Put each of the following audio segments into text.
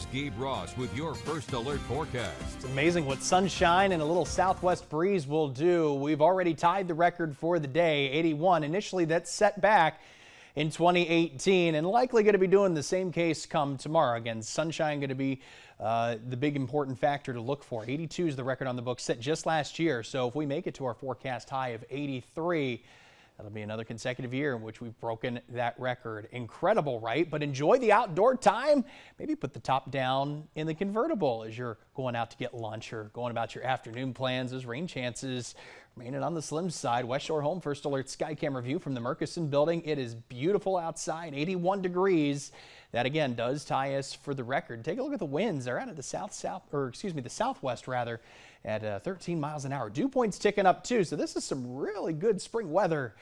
Here's Gabe Ross with your First Alert forecast. It's amazing what sunshine and a little southwest breeze will do. We've already tied the record for the day, 81. Initially, that's set back in 2018 and likely going to be doing the same case come tomorrow. Again, sunshine going to be the big important factor to look for. 82 is the record on the book set just last year. So if we make it to our forecast high of 83, that'll be another consecutive year in which we've broken that record. Incredible, right? But enjoy the outdoor time. Maybe put the top down in the convertible as you're going out to get lunch or going about your afternoon plans. Those rain chances remaining on the slim side. West Shore Home First Alert sky camera view from the Murchison building. It is beautiful outside, 81 degrees. That again does tie us for the record. Take a look at the winds. They're out of the the southwest rather, at 13 miles an hour. Dew points ticking up too. So this is some really good spring weather.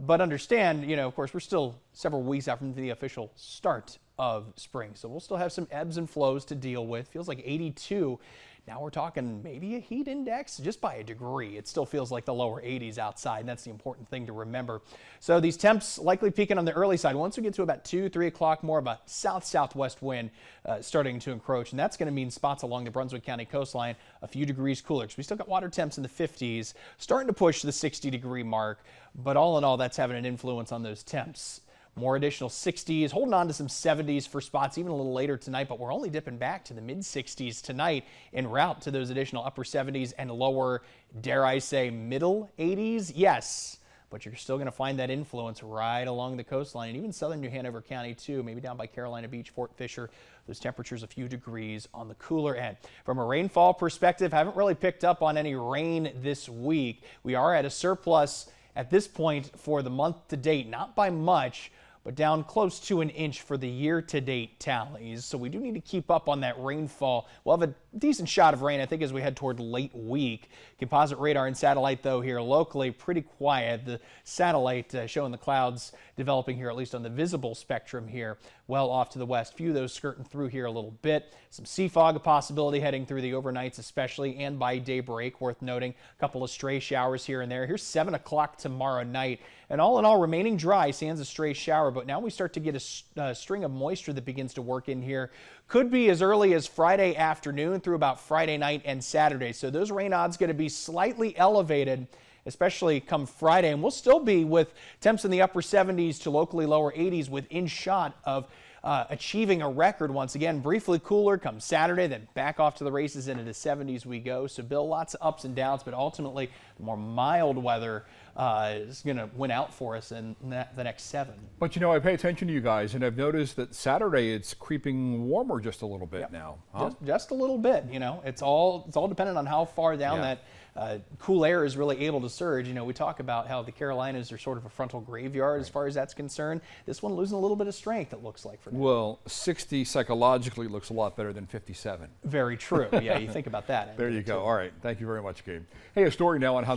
But understand, of course, we're still several weeks out from the official start of spring. So we'll still have some ebbs and flows to deal with. Feels like 82. Now we're talking maybe a heat index just by a degree. It still feels like the lower 80s outside, and that's the important thing to remember. So these temps likely peaking on the early side. Once we get to about 2, 3 o'clock, more of a south-southwest wind starting to encroach, and that's going to mean spots along the Brunswick County coastline a few degrees cooler. So we still got water temps in the 50s, starting to push the 60-degree mark, but all in all, that's having an influence on those temps. More additional 60s, holding on to some 70s for spots even a little later tonight, but we're only dipping back to the mid-60s tonight en route to those additional upper 70s and lower, dare I say, middle 80s. Yes, but you're still going to find that influence right along the coastline and even southern New Hanover County too, maybe down by Carolina Beach, Fort Fisher. Those temperatures a few degrees on the cooler end. From a rainfall perspective, haven't really picked up on any rain this week. We are at a surplus at this point for the month to date, not by much, but down close to an inch for the year-to-date tallies. So we do need to keep up on that rainfall. We'll have a decent shot of rain, I think, as we head toward late week. Composite radar and satellite, though, here locally, pretty quiet. The satellite showing the clouds developing here, at least on the visible spectrum here, well off to the west. Few of those skirting through here a little bit. Some sea fog, a possibility heading through the overnights especially, and by daybreak, worth noting. A couple of stray showers here and there. Here's 7 o'clock tomorrow night. And all in all, remaining dry, sans a stray shower, but now we start to get a string of moisture that begins to work in here. Could be as early as Friday afternoon through about Friday night and Saturday. So those rain odds going to be slightly elevated, especially come Friday. And we'll still be with temps in the upper 70s to locally lower 80s within shot of achieving a record once again. Briefly cooler come Saturday, then back off to the races into the 70s we go. So Bill, lots of ups and downs, but ultimately the more mild weather is going to win out for us in the next 7. But I pay attention to you guys, and I've noticed that Saturday it's creeping warmer just a little bit now. Huh? Just a little bit. It's all dependent on how far down that cool air is really able to surge. We talk about how the Carolinas are sort of a frontal graveyard as far as that's concerned. This one losing a little bit of strength, it looks like for now. Well, 60 psychologically looks a lot better than 57. Very true. Yeah, you think about that. There you go. All right. Thank you very much, Gabe. Hey, a story now on how the